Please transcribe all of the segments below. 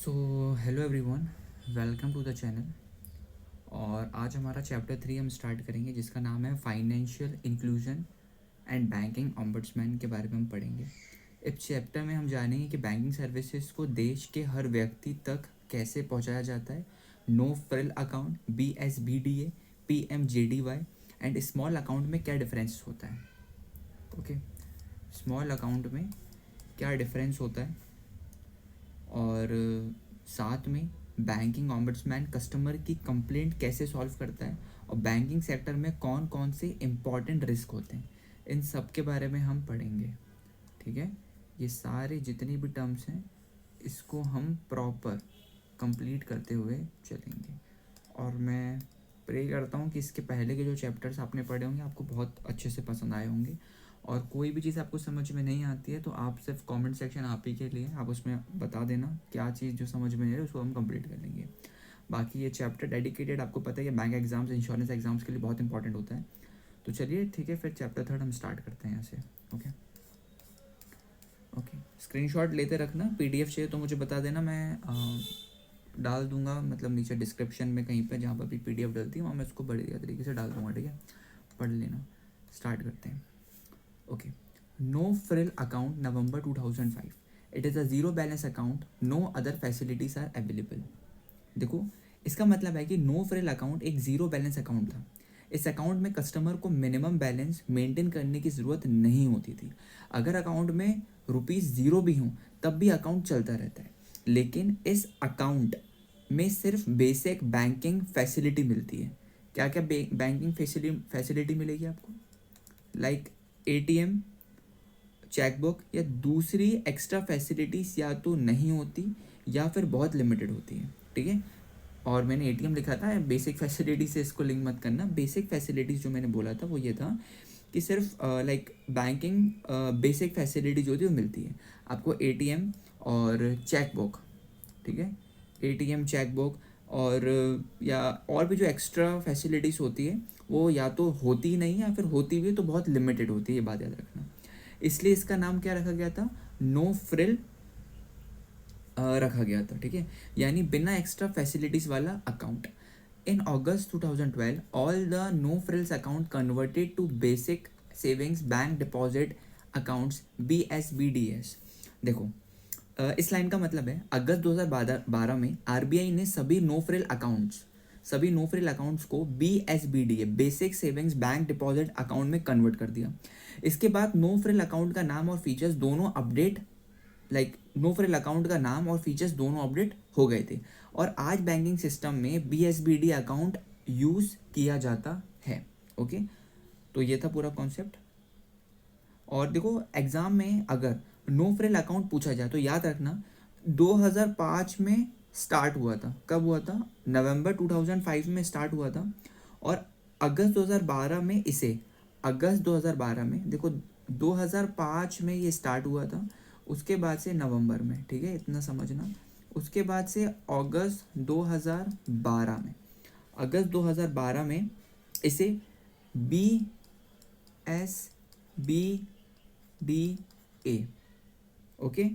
So hello everyone, welcome to the channel. और आज हमारा चैप्टर 3 हम स्टार्ट करेंगे जिसका नाम है financial inclusion and banking ombudsman के बारे में हम पढ़ेंगे। इस चैप्टर में हम जानेंगे कि बैंकिंग सर्विसेज को देश के हर व्यक्ति तक कैसे पहुंचाया जाता है। No frill account, BSBDA, PMJDY and small account में क्या डिफरेंस होता है। ओके, स्मॉल अकाउंट में क्या डिफरेंस होता है और साथ में बैंकिंग ओम्बड्समैन कस्टमर की कंप्लेंट कैसे सॉल्व करता है और बैंकिंग सेक्टर में कौन कौन से इम्पॉर्टेंट रिस्क होते हैं, इन सब के बारे में हम पढ़ेंगे। ठीक है, ये सारे जितनी भी टर्म्स हैं इसको हम प्रॉपर कंप्लीट करते हुए चलेंगे। और मैं प्रे करता हूँ कि इसके पहले के जो चैप्टर्स आपने पढ़े होंगे आपको बहुत अच्छे से पसंद आए होंगे। और कोई भी चीज़ आपको समझ में नहीं आती है तो आप सिर्फ कमेंट सेक्शन आप ही के लिए आप उसमें बता देना क्या चीज़ जो समझ में नहीं है उसको हम कंप्लीट कर लेंगे। बाकी ये चैप्टर डेडिकेटेड आपको पता है कि बैंक एग्जाम्स, इंश्योरेंस एग्जाम्स के लिए बहुत इंपॉर्टेंट होता है। तो चलिए ठीक है, फिर चैप्टर 3 हम स्टार्ट करते हैं यहाँ से। ओके, स्क्रीनशॉट लेते रखना। PDF चाहिए तो मुझे बता देना, मैं डाल दूंगा, मतलब नीचे डिस्क्रिप्शन में कहीं पे जहाँ पर भी PDF डलती है वहाँ मैं उसको बढ़िया तरीके से डाल दूंगा। ठीक है, पढ़ लेना। स्टार्ट करते हैं। Okay, no frill account November 2005। It is a zero balance account, no other facilities are available. देखो, इसका मतलब है कि नो फ्रिल अकाउंट एक ज़ीरो बैलेंस अकाउंट था। इस अकाउंट में कस्टमर को मिनिमम बैलेंस मेंटेन करने की ज़रूरत नहीं होती थी। अगर अकाउंट में ₹0 भी हों तब भी अकाउंट चलता रहता है। लेकिन इस अकाउंट में सिर्फ बेसिक बैंकिंग फैसिलिटी मिलती है। क्या क्या बैंकिंग फैसिलिटी मिलेगी आपको? लाइक ATM, चेकबुक या दूसरी एक्स्ट्रा फैसिलिटीज़ या तो नहीं होती या फिर बहुत लिमिटेड होती है। ठीक है, और मैंने ATM लिखा था, बेसिक फैसिलिटी से इसको लिंक मत करना। बेसिक फैसिलिटीज़ जो मैंने बोला था वो ये था कि सिर्फ लाइक बैंकिंग बेसिक फैसिलिटी जो होती है वो मिलती है आपको ATM और चेकबुक। ठीक है, ATM, चेकबुक और या और भी जो एक्स्ट्रा फैसिलिटीज़ होती है वो या तो होती नहीं है या फिर होती भी है तो बहुत लिमिटेड होती है, ये बात याद रखना। इसलिए इसका नाम क्या रखा गया था? नो फ्रिल रखा गया था। ठीक है, यानी बिना एक्स्ट्रा फैसिलिटीज़ वाला account. In August 2012 all the no frills account converted to basic savings bank deposit accounts, BSBDS। देखो, इस लाइन का मतलब है अगस्त 2012 में RBI ने सभी नो फ्रिल अकाउंट्स को BSBDA, basic savings bank deposit account में कन्वर्ट कर दिया। इसके बाद नो फ्रिल अकाउंट का नाम और फीचर्स दोनों अपडेट नो फ्रिल अकाउंट का नाम और फीचर्स दोनों अपडेट हो गए थे और आज बैंकिंग सिस्टम में BSBD अकाउंट यूज़ किया जाता है। ओके, तो ये था पूरा कॉन्सेप्ट। और देखो, एग्ज़ाम में अगर नो फ्रिल अकाउंट पूछा जाए तो याद रखना 2005 में स्टार्ट हुआ था। कब हुआ था? नवंबर 2005 में स्टार्ट हुआ था और अगस्त 2012 में अगस्त 2012 में देखो 2005 में ये स्टार्ट हुआ था, उसके बाद से नवंबर में। ठीक है, इतना समझना। उसके बाद से अगस्त 2012 में इसे BSBDA ओके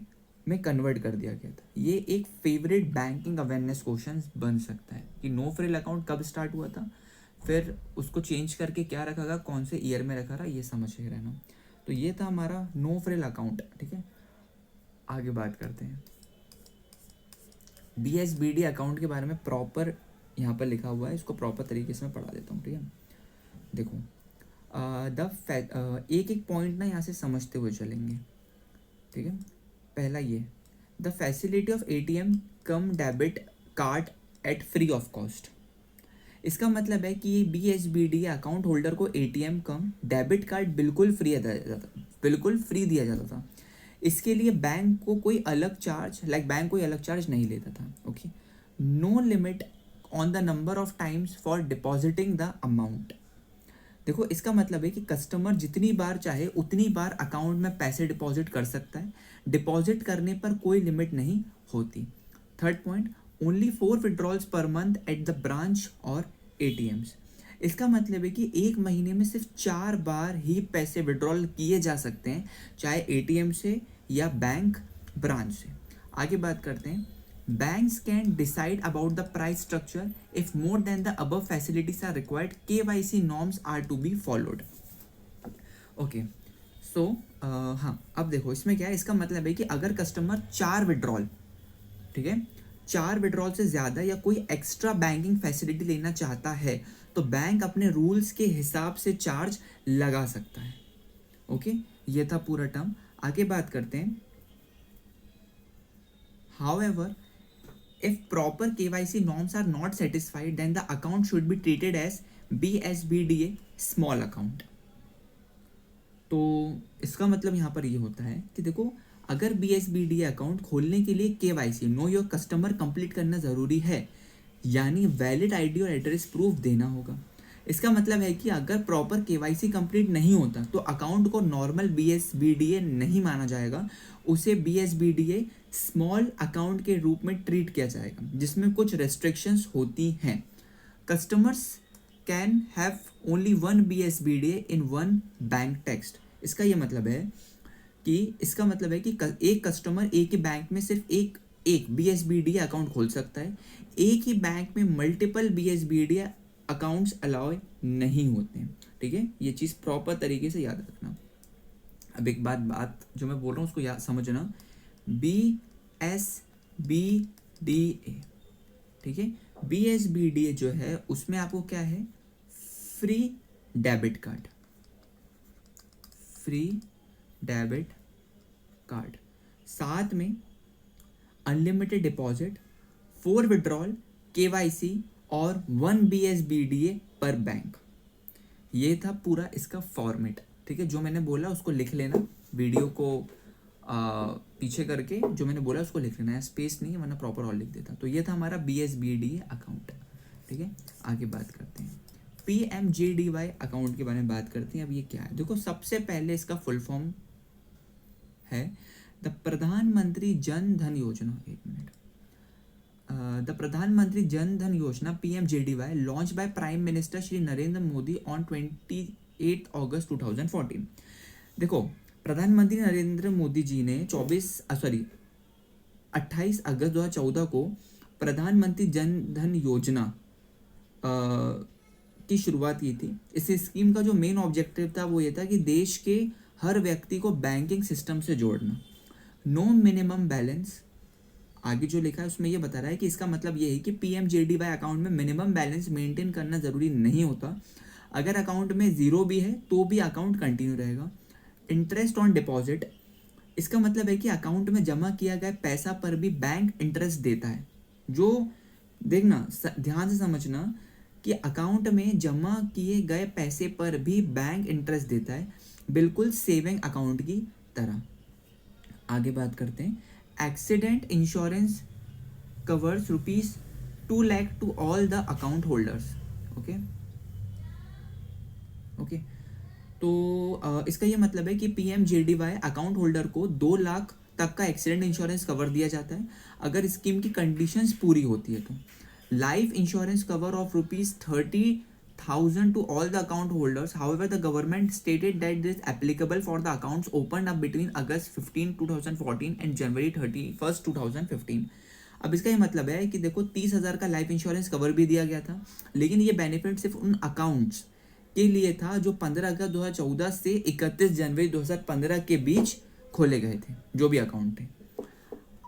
में कन्वर्ट कर दिया गया था। ये एक फेवरेट बैंकिंग अवेयरनेस क्वेश्चन बन सकता है कि नो फ्रिल अकाउंट कब स्टार्ट हुआ था, फिर उसको चेंज करके क्या रखा गया, कौन से ईयर में रखा रहा, ये समझ के रहना। तो ये था हमारा नो फ्रिल अकाउंट। ठीक है, आगे बात करते हैं। BSBD अकाउंट के बारे में प्रॉपर यहाँ पर लिखा हुआ है, इसको प्रॉपर तरीके से मैं पढ़ा देता हूँ। ठीक है, देखो एक एक पॉइंट ना यहाँ से समझते हुए चलेंगे। ठीक है, पहला ये, the facility of ATM cum debit card at free of cost. इसका मतलब है कि BSBD अकाउंट होल्डर को ATM कम डेबिट कार्ड बिल्कुल फ्री दिया जाता था। इसके लिए बैंक कोई अलग चार्ज नहीं लेता था। Okay, no limit on the number of times for depositing the amount. देखो, इसका मतलब है कि कस्टमर जितनी बार चाहे उतनी बार अकाउंट में पैसे डिपॉजिट कर सकता है। डिपॉजिट करने पर कोई लिमिट नहीं होती। Third point, only 4 withdrawals per month at the branch और ATMs। इसका मतलब है कि एक महीने में सिर्फ 4 बार ही पैसे विड्रॉल किए जा सकते हैं, चाहे ATM से या बैंक ब्रांच से। आगे बात करते हैं, Banks can decide about the price structure if more than the above facilities are required. KYC norms are to be followed. Okay so हाँ, अब देखो इसमें क्या है, इसका मतलब है कि अगर कस्टमर 4 विड्रॉल, ठीक है, 4 विड्रॉल से ज़्यादा या कोई एक्स्ट्रा बैंकिंग फैसिलिटी लेना चाहता है तो बैंक अपने रूल्स के हिसाब से चार्ज लगा सकता है. ओके, ये था पूरा टर्म. आगे बात करते हैं. However, if proper KYC norms are not satisfied, then the account should be treated as BSBDA small account. तो इसका मतलब यहाँ पर ये होता है कि देखो, अगर BSBDA अकाउंट खोलने के लिए KYC know your customer complete करना ज़रूरी है, यानी वैलिड आईडी और एड्रेस प्रूफ देना होगा. इसका मतलब है कि अगर प्रॉपर KYC कंप्लीट नहीं होता तो अकाउंट को नॉर्मल BSBDA नहीं माना जाएगा, उसे BSBDA स्मॉल अकाउंट के रूप में ट्रीट किया जाएगा, जिसमें कुछ रेस्ट्रिक्शंस होती हैं. Customers can have only one BSBDA in one bank text. इसका ये मतलब है कि एक कस्टमर एक ही बैंक में सिर्फ एक BSBDA अकाउंट खोल सकता है. एक ही बैंक में मल्टीपल BSBDA अकाउंट्स अलाउ नहीं होते हैं. ठीक है, ये चीज़ प्रॉपर तरीके से याद रखना. अब एक बात जो मैं बोल रहा हूँ उसको याद समझना. BSBDA, ठीक है, BSBDA जो है उसमें आपको क्या है, फ्री डेबिट कार्ड, साथ में अनलिमिटेड डिपॉजिट, 4 विड्रॉल, KYC और 1 BSBDA पर बैंक. ये था पूरा इसका फॉर्मेट. ठीक है, जो मैंने बोला उसको लिख लेना, वीडियो को पीछे करके जो मैंने बोला उसको लिख लेना है, स्पेस नहीं है वरना प्रॉपर और लिख देता. तो ये था हमारा BSBDA अकाउंट. ठीक है, आगे बात करते हैं. PMJDY अकाउंट के बारे में बात करते हैं. अब ये क्या है, देखो सबसे पहले इसका फुल फॉर्म है द प्रधानमंत्री जन धन योजना. एक मिनट. द प्रधानमंत्री जन धन योजना PMJDY launch by prime minister Shri Narendra Modi on 28 अगस्त 2014. देखो, प्रधानमंत्री नरेंद्र मोदी जी ने 28 अगस्त 2014 को प्रधानमंत्री जन धन योजना की शुरुआत की थी. इस स्कीम का जो मेन ऑब्जेक्टिव था वो ये था कि देश के हर व्यक्ति को बैंकिंग सिस्टम से जोड़ना. नो मिनिमम बैलेंस, आगे जो लिखा है उसमें ये बता रहा है कि इसका मतलब ये है कि PMJDY अकाउंट में मिनिमम बैलेंस मेंटेन करना ज़रूरी नहीं होता. अगर अकाउंट में ज़ीरो भी है तो भी अकाउंट कंटिन्यू रहेगा. इंटरेस्ट ऑन डिपॉजिट, इसका मतलब है कि अकाउंट में जमा किया गया पैसा पर भी बैंक इंटरेस्ट देता है. जो देखना, ध्यान से समझना कि अकाउंट में जमा किए गए पैसे पर भी बैंक इंटरेस्ट देता है, बिल्कुल सेविंग अकाउंट की तरह. आगे बात करते हैं. Accident insurance covers ₹2 lakh to all the account holders. Okay, तो इसका ये मतलब है कि PMJDY अकाउंट होल्डर को 2 लाख तक का एक्सीडेंट इंश्योरेंस कवर दिया जाता है अगर स्कीम की कंडीशंस पूरी होती है. तो life insurance cover of ₹30,000 to all the account holders. However, the government stated that this is applicable for the accounts opened up between August 15, 2014 and January 31st, 2015. अब इसका ये मतलब है कि देखो 30,000 का लाइफ इंश्योरेंस कवर भी दिया गया था, लेकिन ये बेनिफिट सिर्फ उन अकाउंट्स के लिए था जो 15 अगस्त 2014 से 31 जनवरी 2015 के बीच खोले गए थे, जो भी अकाउंट थे.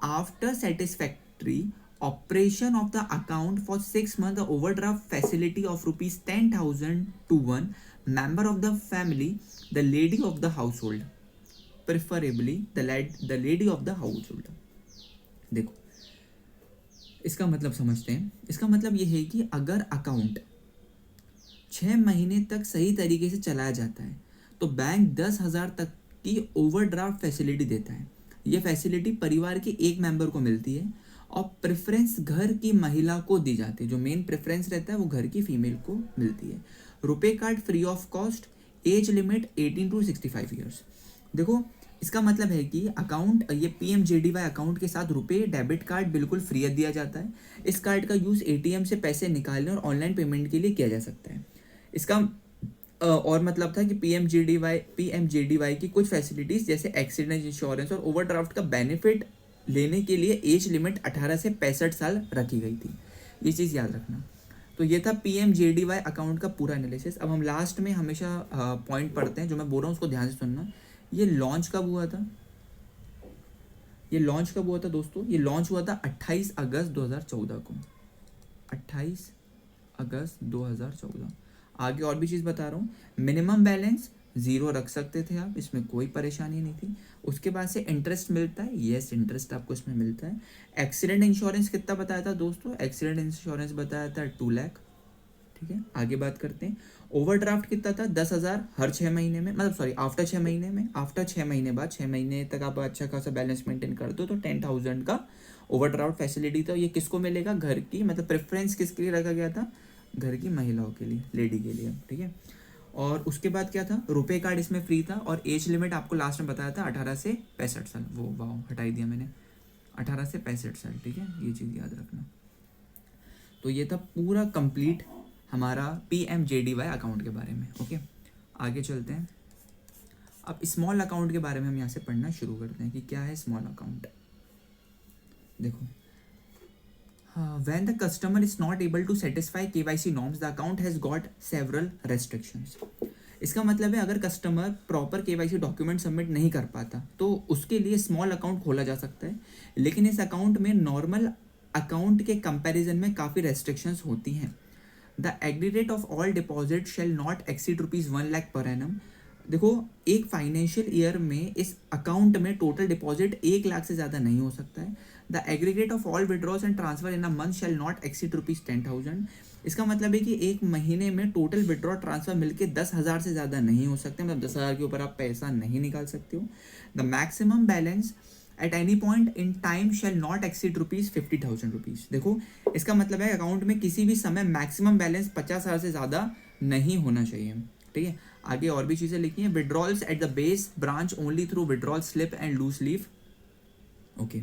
After satisfactory operation of the account for 6 months, the overdraft facility of ₹10,000 to one member of the family, the lady of the household, preferably the lady of the household. देखो, इसका मतलब समझते हैं. इसका मतलब ये है कि अगर अकाउंट 6 महीने तक सही तरीके से चलाया जाता है तो बैंक 10,000 तक की ओवरड्राफ्ट फैसिलिटी देता है. ये फैसिलिटी परिवार के एक मेंबर को मिलती है और प्रेफरेंस घर की महिला को दी जाती है. जो मेन प्रेफरेंस रहता है वो घर की फीमेल को मिलती है. RuPay card free of cost, age limit 18 to 65 years. देखो, इसका मतलब है कि अकाउंट, ये PMJDY अकाउंट के साथ रुपे डेबिट कार्ड बिल्कुल फ्री दिया जाता है. इस कार्ड का यूज़ ATM से पैसे निकालने और ऑनलाइन पेमेंट के लिए किया जा सकता है. इसका और मतलब था कि PMJDY की कुछ फैसिलिटीज़ जैसे एक्सीडेंट इंश्योरेंस और ओवरड्राफ्ट का बेनिफिट लेने के लिए एज लिमिट 18 से 65 साल रखी गई थी। ये चीज़ याद रखना। तो ये था PMJDY अकाउंट का पूरा एनालिसिस। अब हम लास्ट में हमेशा पॉइंट पढ़ते हैं, जो मैं बोल रहा हूँ उसको ध्यान से सुनना। ये लॉन्च कब हुआ था? ये लॉन्च कब हुआ था दोस्तों? ये लॉन्च हुआ था 28 अगस्त 2014 को। 28 अगस्त 2014। आगे और भी चीज़ बता रहा हूँ। मिनिमम बैलेंस 0 रख सकते थे आप, इसमें कोई परेशानी नहीं थी। उसके बाद से इंटरेस्ट मिलता है, यस इंटरेस्ट आपको इसमें मिलता है। एक्सीडेंट इंश्योरेंस कितना बताया था दोस्तों? एक्सीडेंट इंश्योरेंस बताया था 2 लाख। ठीक है, आगे बात करते हैं। ओवरड्राफ्ट कितना था? 10,000 हर 6 महीने में, मतलब सॉरी आफ्टर 6 महीने में, आफ्टर 6 महीने बाद 6 महीने तक आप अच्छा खासा बैलेंस मेंटेन करते हो तो 10,000 का ओवरड्राफ्ट फैसिलिटी था। ये किसको मिलेगा? घर की, मतलब प्रेफरेंस किसके लिए रखा गया था? घर की महिलाओं के लिए, लेडी के लिए। ठीक है, और उसके बाद क्या था? रुपए कार्ड इसमें फ्री था, और एज लिमिट आपको लास्ट में बताया था 18 से 65 साल। वो वाह, हटा ही दिया मैंने, 18 से 65 साल। ठीक है, ये चीज़ याद रखना। तो ये था पूरा कंप्लीट हमारा PMJDY अकाउंट के बारे में। ओके, आगे चलते हैं। अब स्मॉल अकाउंट के बारे में हम यहाँ से पढ़ना शुरू करते हैं कि क्या है स्मॉल अकाउंट। देखो, when the customer is not able to satisfy KYC norms, the account has got several restrictions. इसका मतलब है अगर customer proper KYC document submit नहीं कर पाता तो उसके लिए स्मॉल अकाउंट खोला जा सकता है, लेकिन इस अकाउंट में नॉर्मल अकाउंट के कंपैरिजन में काफ़ी रेस्ट्रिक्शंस होती हैं। The aggregate of all deposit shall not exceed ₹1 lakh per annum. देखो, एक फाइनेंशियल ईयर में इस अकाउंट में टोटल डिपॉजिट 1 लाख से ज़्यादा नहीं हो सकता है। The aggregate of all withdraws and transfer in a month shall not exceed ₹10,000। इसका मतलब है कि एक महीने में टोटल विड्रॉ ट्रांसफर मिलके 10,000 से ज़्यादा नहीं हो सकते, मतलब 10,000 के ऊपर आप पैसा नहीं निकाल सकते हो। The maximum balance at any point in time shall not exceed ₹50,000। देखो, इसका मतलब है अकाउंट में किसी भी समय मैक्सिमम बैलेंस 50,000 से ज़्यादा नहीं होना चाहिए। ठीक है, आगे और भी चीज़ें लिखी हैं। Withdrawals at the base branch only through withdrawal slip and loose leaf. Okay,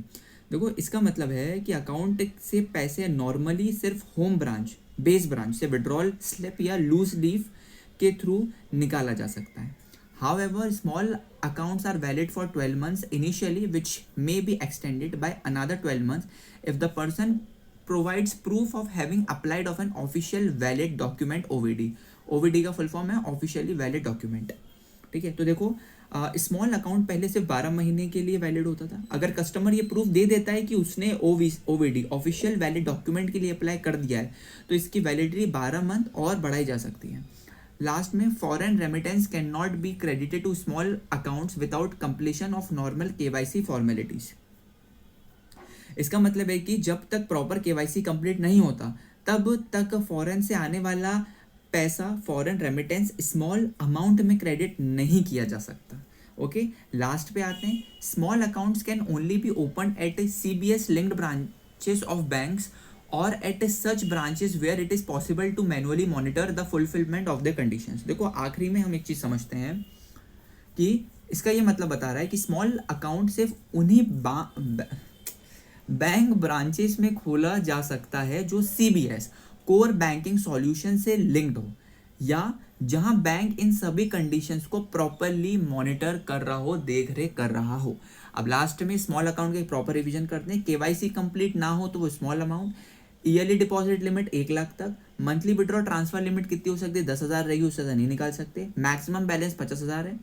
देखो इसका मतलब है कि अकाउंट से पैसे नॉर्मली सिर्फ होम ब्रांच, बेस ब्रांच से विड्रॉल स्लिप या लूज लीव के थ्रू निकाला जा सकता है। However, small accounts are valid for 12 months initially, which may be extended by another 12 months if the person provides proof of having applied of an official valid document OVD. OVD का full form है officially valid document. ठीक है, तो देखो small account पहले सिर्फ 12 महीने के लिए वैलिड होता था। अगर कस्टमर ये प्रूफ दे देता है कि उसने OVD ऑफिशियल वैलिड डॉक्यूमेंट के लिए अप्लाई कर दिया है तो इसकी वैलिडिटी 12 मंथ और बढ़ाई जा सकती है। लास्ट में, foreign remittance can not be credited to small accounts without completion of normal KYC formalities. इसका मतलब है कि जब तक प्रॉपर KYC कंप्लीट नहीं होता तब तक फॉरेन से आने वाला पैसा, फॉरेन रेमिटेंस स्मॉल अमाउंट में क्रेडिट नहीं किया जा सकता। ओके, लास्ट पे आते हैं। Small accounts can only be open at CBS linked branches of banks और at such branches where it is possible to manually monitor the fulfilment of the conditions. देखो, आखिरी में हम एक चीज़ समझते हैं कि इसका ये मतलब बता रहा है कि स्मॉल अकाउंट सिर्फ उन्हीं बैंक ब्रांचेस में खोला जा सकता है जो CBS कोर बैंकिंग सॉल्यूशन से लिंक्ड हो, या जहां बैंक इन सभी कंडीशंस को प्रॉपरली मॉनिटर कर रहा हो, देख रेख कर रहा हो। अब लास्ट में स्मॉल अकाउंट के प्रॉपर रिवीजन करते हैं। KYC कंप्लीट ना हो तो वो small amount, yearly deposit limit 1 lakh तक, मंथली विड्रॉ ट्रांसफर लिमिट कितनी हो सकती है? 10,000 रहेगी, उससे ज़्यादा नहीं निकाल सकते। मैक्सिमम बैलेंस 50,000 है।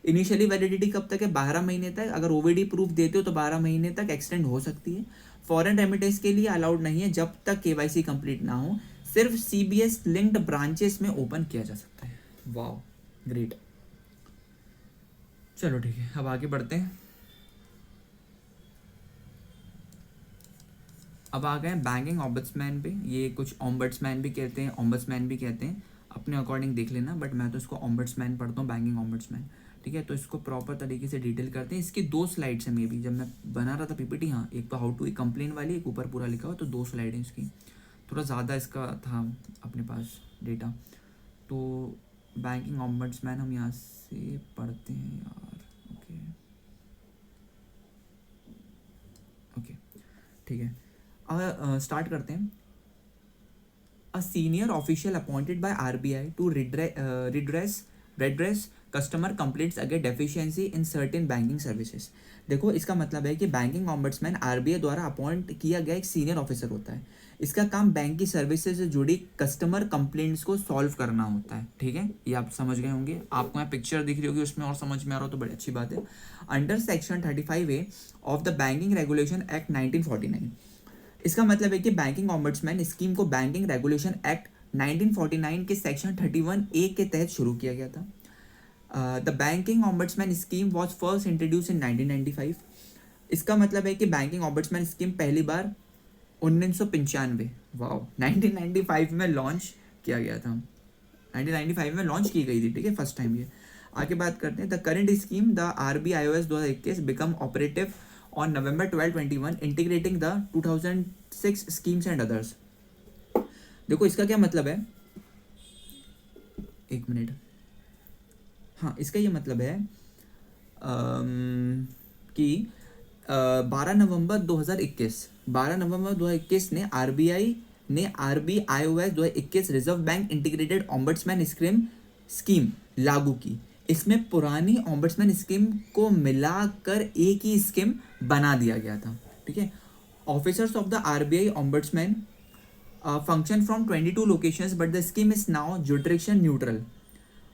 इनिशियली वैलिडिटी कब तक है? 12 महीने तक। अगर OVD प्रूफ देते हो तो 12 महीने तक एक्सटेंड हो सकती है। फॉरेन रेमिटेंस के लिए अलाउड नहीं है जब तक KYC कंप्लीट ना हो, सिर्फ CBS लिंक्ड ब्रांचेस में ओपन किया जा सकता है। Wow, great. चलो ठीक है, अब आगे बढ़ते हैं। अब आ गए बैंकिंग ऑम्बड्समैन पे। ये कुछ ऑम्बड्समैन भी कहते हैं, ऑम्बड्समैन भी कहते हैं, अपने अकॉर्डिंग देख लेना, बट मैं तो इसको ऑम्बड्समैन पढ़ता हूँ, बैंकिंग ऑम्बड्समैन। ठीक है, तो इसको प्रॉपर तरीके से डिटेल करते हैं। इसकी 2 स्लाइड्स हैं, मे बी जब मैं बना रहा था PPT। हाँ, एक तो हाउ टू कंप्लेन वाली, एक ऊपर पूरा लिखा हुआ, तो 2 स्लाइड हैं इसकी। थोड़ा ज़्यादा इसका था अपने पास डेटा। तो बैंकिंग ऑम्बड्समैन हम यहाँ से पढ़ते हैं यार। ओके ओके, ठीक है, अब स्टार्ट करते हैं। A senior official appointed by RBI to redress customer complaints against deficiency in certain banking services. देखो इसका मतलब है कि बैंकिंग ऑम्बड्समैन आरबीआई द्वारा अपॉइंट किया गया एक सीनियर ऑफिसर होता है। इसका काम बैंक की सर्विसेज से जुड़ी कस्टमर कंप्लेंट्स को सॉल्व करना होता है। ठीक है, ये आप समझ गए होंगे, आपको यहाँ पिक्चर दिख रही होगी उसमें और समझ में आ रहा हो तो बड़ी अच्छी बात है। Under section 35A of the banking regulation act 1949, इसका मतलब है कि बैंकिंग ऑम्बड्समैन स्कीम को बैंकिंग रेगुलेशन एक्ट 1949 के सेक्शन 31A के तहत शुरू किया गया था। The banking ombudsman scheme was first introduce इन 1995। इसका मतलब है कि बैंकिंग ऑम्बड्समैन स्कीम पहली बार 1995 वाओ 1995 में लॉन्च किया गया था, 1995 में लॉन्च की गई थी। ठीक है, फर्स्ट टाइम ये। आगे बात करते हैं, the current scheme the RBIOS 2021 become operative on November 12, 2021 integrating the 2006 schemes and others. देखो इसका क्या मतलब है, एक मिनट, हाँ इसका ये मतलब है कि 12 नवंबर 2021 ने RBIOS 2021 reserve bank integrated ombudsman scheme लागू की। इसमें पुरानी ऑम्बड्समैन स्कीम को मिलाकर एक ही स्कीम बना दिया गया था। ठीक है, officers of the RBI ombudsman function from 22 locations but the scheme is now जुडिक्शन neutral.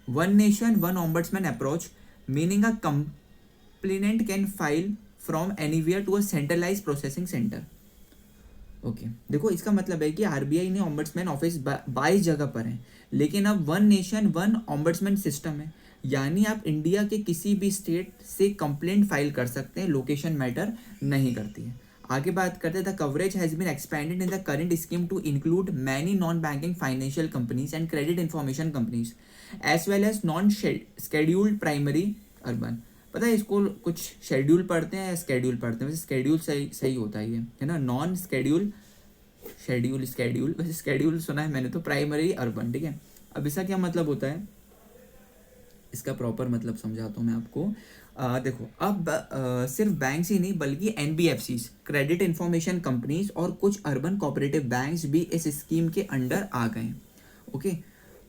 One nation, one ombudsman approach, meaning a complainant can file from anywhere to a centralized processing center. Okay देखो इसका मतलब है कि RBI ने ombudsman office 22 जगह पर हैं, लेकिन अब one nation one ombudsman system है, यानी आप इंडिया के किसी भी स्टेट से कंप्लेंट फाइल कर सकते हैं, लोकेशन मैटर नहीं करती है। आगे बात करते हैं, the coverage has been expanded in the current scheme to include many non banking financial companies and credit information companies as well as non scheduled primary urban. पता है इसको कुछ शेड्यूल पढ़ते हैं या स्केड्यूल पढ़ते हैं, वैसे स्केड्यूल सही होता है ये, है ना, नॉन शेड्यूल वैसे स्केड्यूल सुना है मैंने तो, प्राइमरी अर्बन। ठीक है, अब इसका क्या मतलब होता है, इसका प्रॉपर मतलब समझाता हूँ मैं आपको। देखो अब सिर्फ बैंक्स ही नहीं बल्कि NBFCs क्रेडिट इंफॉर्मेशन कंपनीज और कुछ अर्बन कोऑपरेटिव बैंक्स भी इस स्कीम के अंडर आ गए। ओके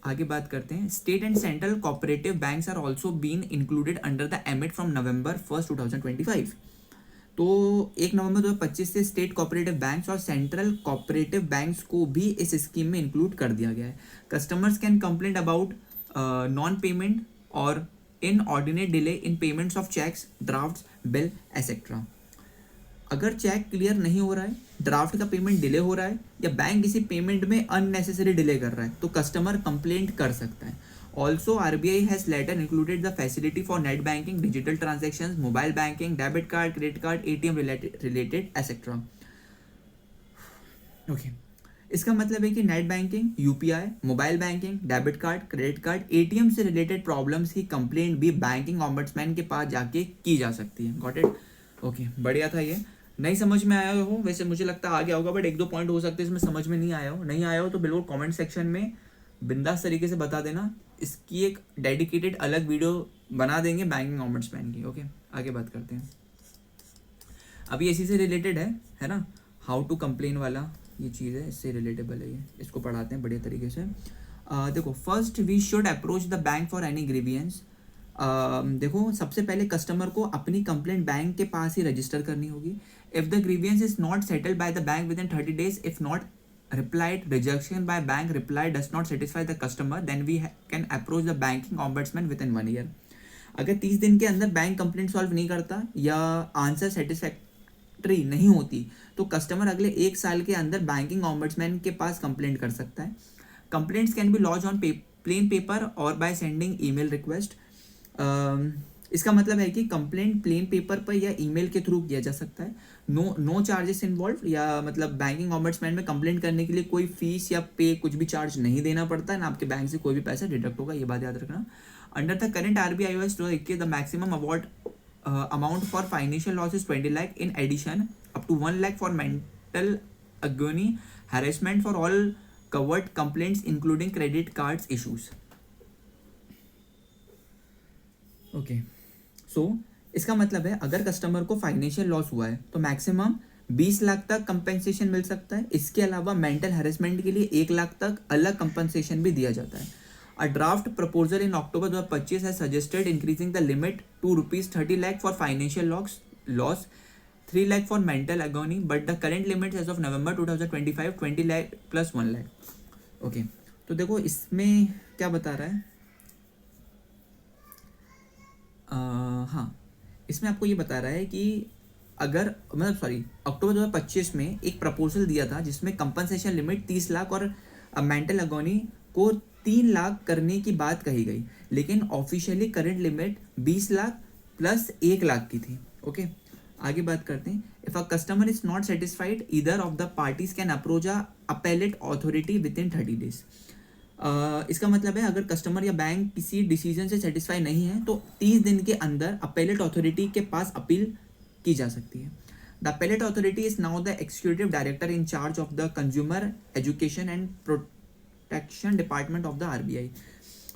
आगे बात करते हैं, state and central cooperative banks are also been included under the ambit from November 1, 2025। तो 1 नवंबर 2025 से स्टेट कोऑपरेटिव बैंक्स और सेंट्रल कोऑपरेटिव बैंक्स को भी इस स्कीम में इंक्लूड कर दिया गया है। Customers can complaint about non payment और inordinate delay in payments of cheques, drafts, bill etcetera. अगर चेक क्लियर नहीं हो रहा है, ड्राफ्ट का पेमेंट डिले हो रहा है या बैंक किसी पेमेंट में अननेसेसरी डिले कर रहा है तो कस्टमर कंप्लेंट कर सकता है। Also RBI has later included the facility for net banking, digital transaction, mobile banking, debit card, credit card, ATM related etcetera. Okay इसका मतलब है कि net banking, UPI, mobile banking, debit card, credit card, ATM से related problems की complaint भी banking ombudsman के पास जाके की जा सकती है। Got it? ओके बढ़िया था ये। नहीं समझ में आया हो, वैसे मुझे लगता है आ गया होगा, बट 1-2 पॉइंट हो सकते हैं इसमें समझ में नहीं आया हो तो बिल्कुल कमेंट सेक्शन में बिंदास तरीके से बता देना, इसकी एक डेडिकेटेड अलग वीडियो बना देंगे बैंकिंग ऑम्बड्समैन की। ओके आगे बात करते हैं, अभी इसी से रिलेटेड है ना, हाउ टू कंप्लेन वाला ये चीज़ है, इससे रिलेटेबल है ये, इसको पढ़ाते हैं बढ़िया तरीके से। देखो first we should approach the bank for any grievance. देखो सबसे पहले कस्टमर को अपनी कंप्लेंट बैंक के पास ही रजिस्टर करनी होगी। If the grievance is not settled by the bank with in 30 days, if not replied, rejection by bank reply does not satisfy the customer, then we can approach the banking ombudsman within 1 year। अगर 30 दिन के अंदर bank complaint solve नहीं करता या answer satisfactory नहीं होती तो कस्टमर अगले 1 साल के अंदर बैंकिंग ऑम्बड्समैन के पास कंप्लेंट कर सकता है। Complaints can be launch on plain paper और बाय सेंडिंग ईमेल रिक्वेस्ट। इसका मतलब है कि कंप्लेंट प्लेन पेपर पर या ईमेल के थ्रू किया जा सकता है। नो चार्जेस इन्वॉल्व, या मतलब बैंकिंग ऑम्बड्समैन में कंप्लेंट करने के लिए कोई फीस या पे कुछ भी चार्ज नहीं देना पड़ता है ना, आपके बैंक से कोई भी पैसा डिडक्ट होगा, ये बात याद रखना। Under the current RBIOS 2021 the maximum award amount for financial loss is 20 lakh, in addition up to 1 lakh for mental agony harassment for all covered complaints including credit cards issues। Okay so इसका मतलब है अगर customer को financial loss हुआ है तो maximum 20 lakh तक compensation मिल सकता है। इसके अलावा मेंटल हैरेसमेंट के लिए 1 लाख तक अलग कंपेंसेशन भी दिया जाता है। A draft proposal in October 2025 has suggested increasing the limit to ₹30 lakh for financial loss 3 lakh for mental agony, but the current limit as of November 2025 20 lakh plus 1 lakh। Okay, तो देखो इसमें क्या बता रहा है, हाँ, इसमें आपको ये बता रहा है कि अगर मतलब सॉरी अक्टूबर 2025 में एक प्रपोजल दिया था जिसमें कंपनसेशन लिमिट 30 लाख और मेंटल अगोनी को 3 लाख करने की बात कही गई, लेकिन officially current limit 20 lakh plus 1 lakh की थी। ओके, आगे बात करते हैं। If a customer is not satisfied either of the parties can approach a appellate authority with in 30 days। इसका मतलब है अगर कस्टमर या बैंक किसी डिसीजन से सेटिस्फाई नहीं है तो 30 दिन के अंदर अपेलेट अथॉरिटी के पास अपील की जा सकती है। The appellate authority is now the executive director in charge of the consumer education and protection department of the RBI.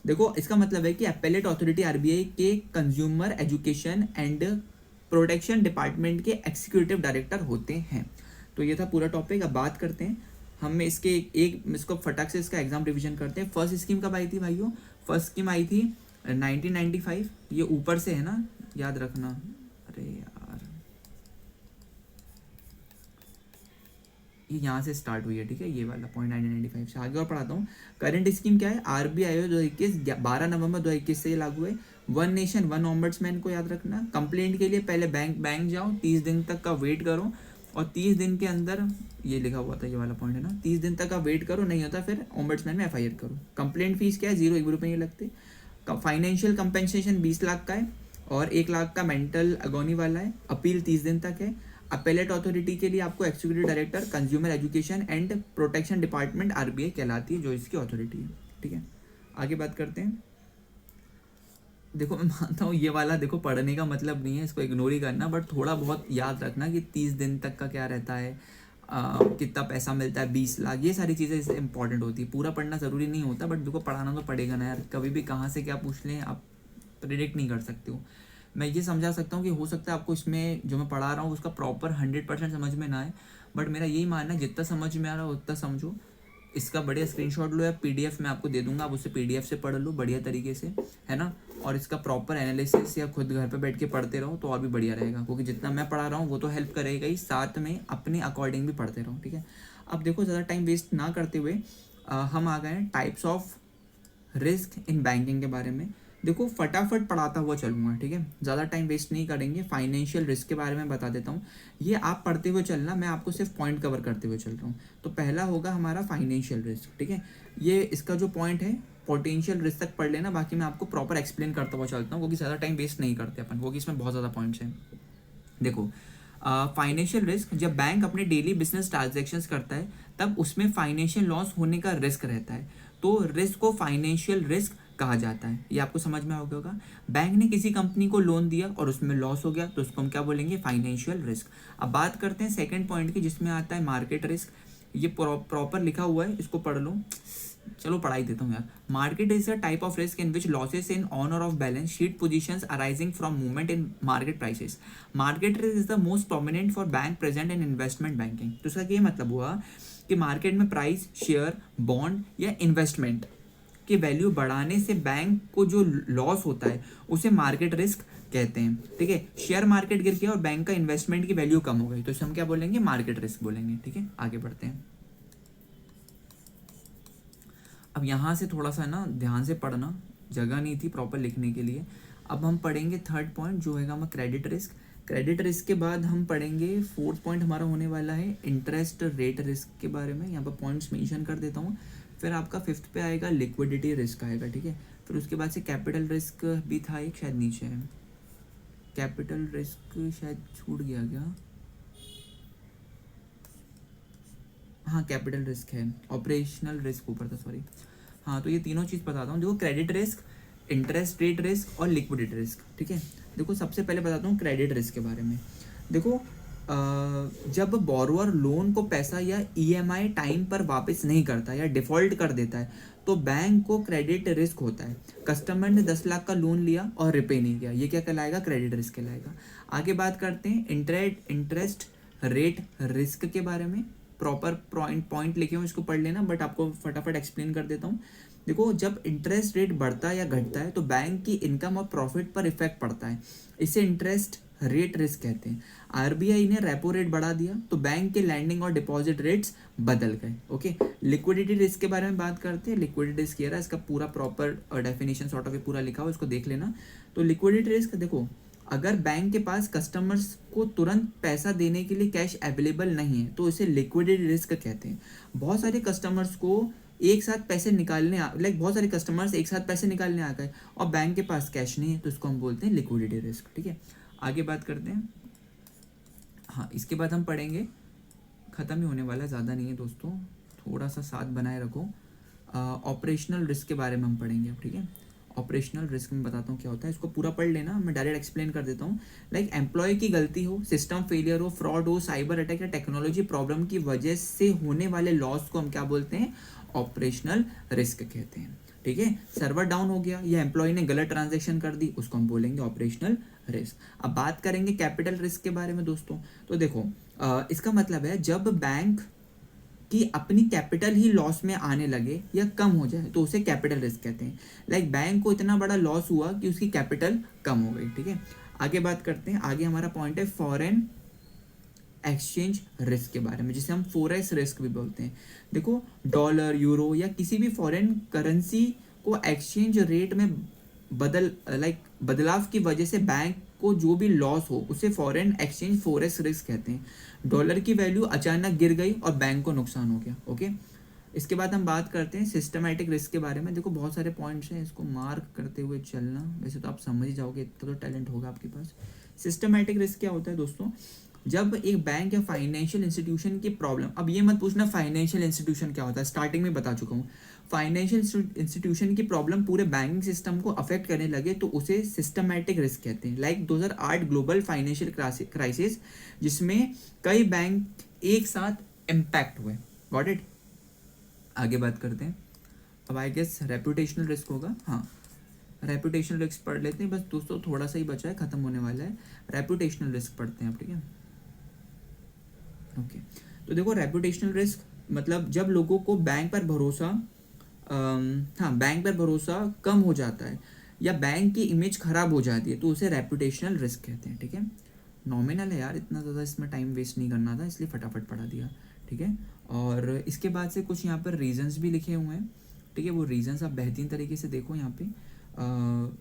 देखो इसका मतलब है कि अपेलेट अथॉरिटी आरबीआई के consumer education and protection department के एग्जीक्यूटिव डायरेक्टर होते हैं। तो ये था पूरा टॉपिक। अब बात करते हैं हम इसके इसको फटाक से इसका एग्जाम रिवीजन करते हैं। फर्स्ट स्कीम कब आई थी भाइयों? फर्स्ट स्कीम आई थी 1995। ये ऊपर से है ना, याद रखना। अरे यार, ये यहाँ से स्टार्ट हुई है, ठीक है, ये वाला पॉइंट 1995 से। आगे और पढ़ाता हूँ। करंट स्कीम क्या है? आरबीआई 2021 12 नवंबर 2021 से ये लागू है। वन नेशन वन ऑम्बड्समैन को याद रखना। कंप्लेंट के लिए पहले बैंक जाओ, 30 दिन तक का वेट करो, और 30 दिन के अंदर, ये लिखा हुआ था, ये वाला पॉइंट है ना, 30 दिन तक का वेट करो, नहीं होता फिर ओम्बड्समैन में एफआईआर करो। कंप्लेंट फीस क्या है? 0 1 रुपये नहीं लगते। फाइनेंशियल कंपेंसेशन 20 लाख का है और 1 लाख का मेंटल अगोनी वाला है। अपील 30 दिन तक है। अपेलेट अथॉरिटी के लिए आपको executive director consumer education and protection department RBI कहलाती है, जो इसकी अथॉरिटी है, ठीक है। आगे बात करते हैं। देखो मैं मानता हूँ ये वाला देखो पढ़ने का मतलब नहीं है, इसको इग्नोर ही करना, बट थोड़ा बहुत याद रखना कि 30 दिन तक का क्या रहता है, कितना पैसा मिलता है, 20 लाख, ये सारी चीज़ें इससे इंपॉर्टेंट होती है। पूरा पढ़ना ज़रूरी नहीं होता, बट देखो पढ़ाना तो पड़ेगा ना यार, कभी भी कहाँ से क्या पूछ लें आप प्रिडिक्ट नहीं कर सकते हो। मैं ये समझा सकता हूँ कि हो सकता है आपको इसमें जो मैं पढ़ा रहा हूँ उसका प्रॉपर 100% समझ में ना आए, बट मेरा यही मानना है जितना समझ में आ रहा है उतना समझो। इसका बढ़िया स्क्रीनशॉट लो या पीडीएफ मैं आपको दे दूंगा, आप उससे पीडीएफ से पढ़ लो बढ़िया तरीके से, है ना। और इसका प्रॉपर एनालिसिस या खुद घर पे बैठ के पढ़ते रहो तो और भी बढ़िया रहेगा, क्योंकि जितना मैं पढ़ा रहा हूँ वो तो हेल्प करेगा ही, साथ में अपने अकॉर्डिंग भी पढ़ते रहो, ठीक है। अब देखो ज़्यादा टाइम वेस्ट ना करते हुए हम आ गए हैं types of risk in banking के बारे में। देखो फटाफट पढ़ाता हुआ चलूँगा, ठीक है, ज़्यादा टाइम वेस्ट नहीं करेंगे। फाइनेंशियल रिस्क के बारे में बता देता हूँ, ये आप पढ़ते हुए चलना, मैं आपको सिर्फ पॉइंट कवर करते हुए चल रहा हूँ। तो पहला होगा हमारा फाइनेंशियल रिस्क, ठीक है। ये इसका जो पॉइंट है पोटेंशियल रिस्क तक पढ़ लेना, बाकी मैं आपको प्रॉपर एक्सप्लेन करता हुआ चलता हूँ, क्योंकि ज़्यादा टाइम वेस्ट नहीं करते अपन, क्योंकि इसमें बहुत ज़्यादा पॉइंट्स हैं। देखो फाइनेंशियल रिस्क, जब बैंक अपने डेली बिजनेस ट्रांजेक्शन्स करता है तब उसमें फाइनेंशियल लॉस होने का रिस्क रहता है, तो रिस्क को फाइनेंशियल रिस्क कहा जाता है। ये आपको समझ में आ गया होगा। बैंक ने किसी कंपनी को लोन दिया और उसमें लॉस हो गया तो उसको हम क्या बोलेंगे? Financial risk. अब बात करते हैं सेकंड पॉइंट की, जिसमें आता है मार्केट रिस्क। ये प्रॉपर लिखा हुआ है, इसको पढ़ लो। चलो पढ़ाई देता हूँ यार। Market is a type of risk in which losses in on और off balance sheet positions arising from movement in market prices. Market risk is the most prominent for bank present in investment banking. तो इसका ये मतलब हुआ कि market में price, share, bond या investment की वैल्यू बढ़ाने से बैंक को जो लॉस होता है उसे मार्केट रिस्क कहते हैं, ठीक है। शेयर मार्केट गिर गया और बैंक का इन्वेस्टमेंट की वैल्यू कम हो गई तो इसे हम क्या बोलेंगे? मार्केट रिस्क बोलेंगे, ठीक है। आगे बढ़ते हैं। अब यहाँ से थोड़ा सा ना ध्यान से पढ़ना, जगह नहीं थी प्रॉपर लिखने के लिए। अब हम पढ़ेंगे थर्ड पॉइंट जो है हमारा क्रेडिट रिस्क। क्रेडिट रिस्क के बाद हम पढ़ेंगे फोर्थ पॉइंट हमारा होने वाला है इंटरेस्ट रेट रिस्क के बारे में। यहाँ पर पॉइंट्स मेंशन कर देता हूँ। फिर आपका फिफ्थ पे आएगा लिक्विडिटी रिस्क आएगा, ठीक है। फिर उसके बाद से कैपिटल रिस्क भी था एक, शायद नीचे है, कैपिटल रिस्क शायद छूट गया क्या? हाँ कैपिटल रिस्क है, ऑपरेशनल रिस्क ऊपर था, सॉरी। हाँ तो ये तीनों चीज़ बताता हूँ। देखो credit risk, interest rate risk और लिक्विडिटी रिस्क, ठीक है। देखो सबसे पहले बताता हूँ क्रेडिट रिस्क के बारे में। देखो जब बोरोअर लोन को पैसा या ईएमआई टाइम पर वापस नहीं करता या डिफ़ॉल्ट कर देता है तो बैंक को क्रेडिट रिस्क होता है। कस्टमर ने 10 लाख का लोन लिया और रिपे नहीं किया, ये क्या कहलाएगा? क्रेडिट रिस्क कहलाएगा। आगे बात करते हैं इंटरेस्ट रेट रिस्क के बारे में। प्रॉपर पॉइंट लिखे हुए इसको पढ़ लेना, बट आपको फटाफट एक्सप्लेन कर देता हूँ। देखो जब इंटरेस्ट रेट बढ़ता है या घटता है तो बैंक की इनकम और प्रॉफिट पर इफेक्ट पड़ता है, इसे इंटरेस्ट रेट रिस्क कहते हैं। आरबीआई ने रेपो रेट बढ़ा दिया तो बैंक के लैंडिंग और डिपॉजिट रेट्स बदल गए। ओके, लिक्विडिटी रिस्क के बारे में बात करते हैं। लिक्विडिटी रिस्क ये रहा, इसका पूरा प्रॉपर डेफिनेशन सॉर्ट ऑफ पूरा लिखा हुआ, इसको देख लेना। तो लिक्विडिटी रिस्क देखो, अगर बैंक के पास कस्टमर्स को तुरंत पैसा देने के लिए कैश अवेलेबल नहीं है तो इसे लिक्विडिटी रिस्क कहते हैं। बहुत सारे कस्टमर्स को एक साथ पैसे निकालने बहुत सारे कस्टमर्स एक साथ पैसे निकालने आ गए और बैंक के पास कैश नहीं है, तो इसको हम बोलते हैं लिक्विडिटी रिस्क। ठीक है, आगे बात करते हैं। हाँ, इसके बाद हम पढ़ेंगे, ख़त्म ही होने वाला, ज़्यादा नहीं है दोस्तों, थोड़ा सा साथ बनाए रखो। ऑपरेशनल रिस्क के बारे में हम पढ़ेंगे अब। ठीक है, ऑपरेशनल रिस्क में बताता हूँ क्या होता है, इसको पूरा पढ़ लेना, मैं डायरेक्ट एक्सप्लेन कर देता हूँ। लाइक एम्प्लॉय की गलती हो, सिस्टम फेलियर हो, फ्रॉड हो, साइबर अटैक या टेक्नोलॉजी प्रॉब्लम की वजह से होने वाले लॉस को हम क्या बोलते हैं, ऑपरेशनल रिस्क कहते हैं। ठीक है, सर्वर डाउन हो गया या एम्प्लॉय ने गलत ट्रांजेक्शन कर दी, उसको हम बोलेंगे ऑपरेशनल रिस्क। अब बात करेंगे कैपिटल रिस्क के बारे में दोस्तों। तो देखो इसका मतलब है जब बैंक कि अपनी कैपिटल ही लॉस में आने लगे या कम हो जाए तो उसे कैपिटल रिस्क कहते हैं। लाइक बैंक को इतना बड़ा लॉस हुआ कि उसकी कैपिटल कम हो गई। ठीक है, आगे बात करते हैं। आगे हमारा पॉइंट है फॉरेन एक्सचेंज रिस्क के बारे में, जिसे हम फोरेक्स रिस्क भी बोलते हैं। देखो डॉलर, यूरो या किसी भी फॉरेन करेंसी को एक्सचेंज रेट में बदलाव की वजह से बैंक को जो भी लॉस हो उसे फॉरेन एक्सचेंज फोरेक्स रिस्क कहते हैं। डॉलर की वैल्यू अचानक गिर गई और बैंक को नुकसान हो गया। ओके, इसके बाद हम बात करते हैं सिस्टमैटिक रिस्क के बारे में। देखो बहुत सारे पॉइंट्स हैं, इसको मार्क करते हुए चलना, वैसे तो आप समझ ही जाओगे, इतना तो टैलेंट होगा आपके पास। सिस्टमैटिक रिस्क क्या होता है दोस्तों, जब एक बैंक या फाइनेंशियल इंस्टीट्यूशन की प्रॉब्लम, अब ये मत पूछना फाइनेंशियल इंस्टीट्यूशन क्या होता है, स्टार्टिंग में बता चुका हूँ। फाइनेंशियल इंस्टीट्यूशन की प्रॉब्लम पूरे बैंकिंग सिस्टम को अफेक्ट करने लगे तो उसे सिस्टमैटिक रिस्क कहते हैं। लाइक 2008 ग्लोबल फाइनेंशियल क्राइसिस, जिसमें कई बैंक एक साथ इम्पैक्ट हुए। गॉट इट, आगे बात करते हैं। अब आई गेस रेपुटेशनल रिस्क होगा। हाँ, रेपुटेशनल रिस्क पढ़ लेते हैं, बस दोस्तों थोड़ा सा ही बचा है, खत्म होने वाला है। रेपुटेशनल रिस्क पढ़ते हैं आप। ठीक है, ओके। तो देखो रेपुटेशनल रिस्क मतलब जब लोगों को बैंक पर भरोसा बैंक पर भरोसा कम हो जाता है या बैंक की इमेज खराब हो जाती है तो उसे रेपुटेशनल रिस्क कहते हैं। ठीक है, नॉमिनल है यार, इतना ज़्यादा इसमें टाइम वेस्ट नहीं करना था, इसलिए फटाफट पढ़ा दिया। ठीक है, और इसके बाद से कुछ यहाँ पर रीजंस भी लिखे हुए हैं। ठीक है, वो रीजंस आप बेहतरीन तरीके से देखो। यहाँ पे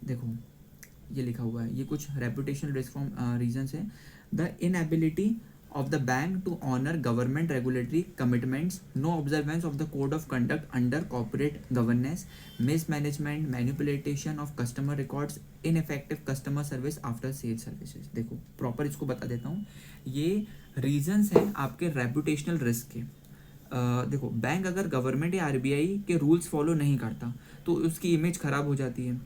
देखो ये लिखा हुआ है, ये कुछ रेपुटेशनल रिस्क फॉर्म रीजंस है। The inability of the bank to honor government regulatory commitments, no observance of the code of conduct under corporate governance, mismanagement, manipulation of customer records, ineffective customer service after sales services। देखो proper इसको बता देता हूँ, ये reasons हैं आपके reputational risk के। देखो बैंक अगर गवर्नमेंट या आरबीआई के रूल्स फॉलो नहीं करता तो उसकी इमेज खराब हो जाती है।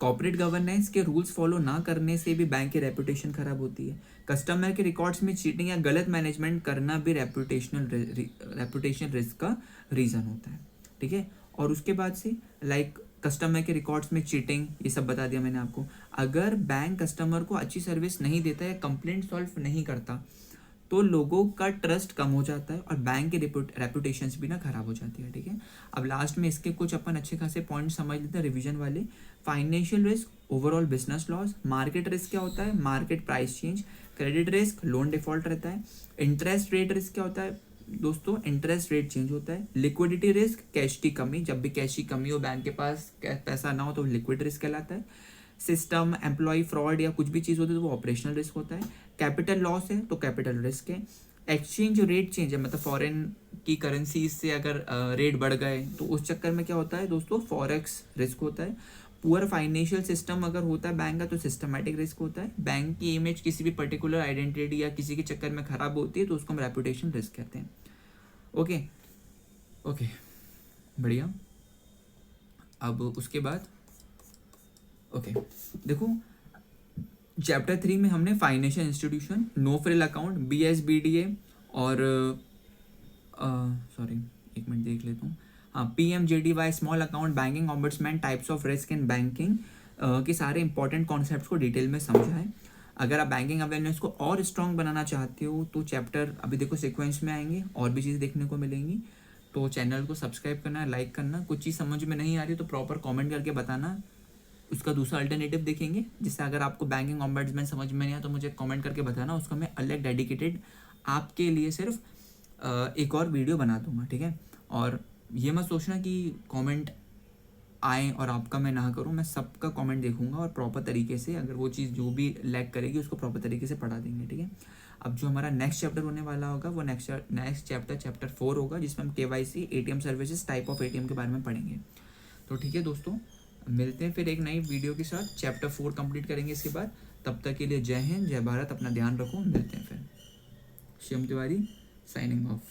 कॉर्पोरेट गवर्नेंस के रूल्स फॉलो ना करने से भी बैंक की रेपुटेशन खराब होती है। कस्टमर के रिकॉर्ड्स में चीटिंग या गलत मैनेजमेंट करना भी रेपुटेशन रिस्क का रीज़न होता है। ठीक है, और उसके बाद से लाइक कस्टमर के रिकॉर्ड्स में चीटिंग, ये सब बता दिया मैंने आपको। अगर बैंक कस्टमर को अच्छी सर्विस नहीं देता या कंप्लेंट सॉल्व नहीं करता तो लोगों का ट्रस्ट कम हो जाता है और बैंक की रेपुटेशंस भी ना खराब हो जाती है। ठीक है, अब लास्ट में इसके कुछ अपन अच्छे खासे पॉइंट समझ लेते हैं रिवीजन वाले। Financial risk, overall business loss. Market risk क्या होता है, market price change. Credit risk, loan default रहता है। इंटरेस्ट रेट रिस्क क्या होता है दोस्तों, इंटरेस्ट रेट चेंज होता है। लिक्विडिटी रिस्क, कैश की कमी, जब भी कैश की कमी हो, बैंक के पास पैसा ना हो तो लिक्विड रिस्क कहलाता है। सिस्टम, एम्प्लॉय फ्रॉड या कुछ भी चीज़ होती है तो वो ऑपरेशनल रिस्क होता है। कैपिटल लॉस है तो कैपिटल रिस्क है। एक्सचेंज रेट चेंज है, मतलब फॉरेन की करेंसीज से अगर रेट बढ़ गए तो उस चक्कर में क्या होता है दोस्तों, फॉरेक्स रिस्क होता है। पुअर फाइनेंशियल सिस्टम अगर होता है बैंक का तो सिस्टमैटिक रिस्क होता है। बैंक की इमेज किसी भी पर्टिकुलर आइडेंटिटी या किसी के चक्कर में खराब होती है तो उसको हम रेपुटेशन रिस्क कहते हैं। ओके ओके, बढ़िया। अब उसके बाद ओके देखो चैप्टर 3 में हमने financial institution, no frill account, BSBDA और सॉरी एक मिनट देख लेता हूँ, हाँ PMJDY, small account, banking ombudsman, types of risk in banking के सारे इंपॉर्टेंट कॉन्सेप्ट्स को डिटेल में समझा है। अगर आप बैंकिंग अवेयरनेस को और स्ट्रॉन्ग बनाना चाहते हो तो चैप्टर अभी देखो सीक्वेंस में आएंगे और भी चीज़ें देखने को मिलेंगी। तो चैनल को सब्सक्राइब करना, लाइक करना। कुछ चीज़ समझ में नहीं आ रही तो प्रॉपर कमेंट करके बताना, उसका दूसरा अल्टरनेटिव देखेंगे। जिससे अगर आपको बैंकिंग ऑम्बड्समैन समझ में नहीं आया तो मुझे कमेंट करके बताना, उसका मैं अलग डेडिकेटेड आपके लिए सिर्फ एक और वीडियो बना दूंगा, ठीक है। और ये मत सोचना कि कमेंट आए और आपका मैं ना करूं, मैं सबका कमेंट देखूंगा और प्रॉपर तरीके से अगर वो चीज़ जो भी लैग करेगी उसको प्रॉपर तरीके से पढ़ा देंगे, ठीक है। अब जो हमारा नेक्स्ट चैप्टर होने वाला होगा वो नेक्स्ट चैप्टर 4 होगा, जिसमें हम KYC, ATM services, type of ATM के बारे में पढ़ेंगे। तो ठीक है दोस्तों, मिलते हैं फिर एक नई वीडियो के साथ। चैप्टर 4 कंप्लीट करेंगे इसके बाद। तब तक के लिए जय हिंद, जय भारत, अपना ध्यान रखो, मिलते हैं फिर। Shivam Tiwari signing off.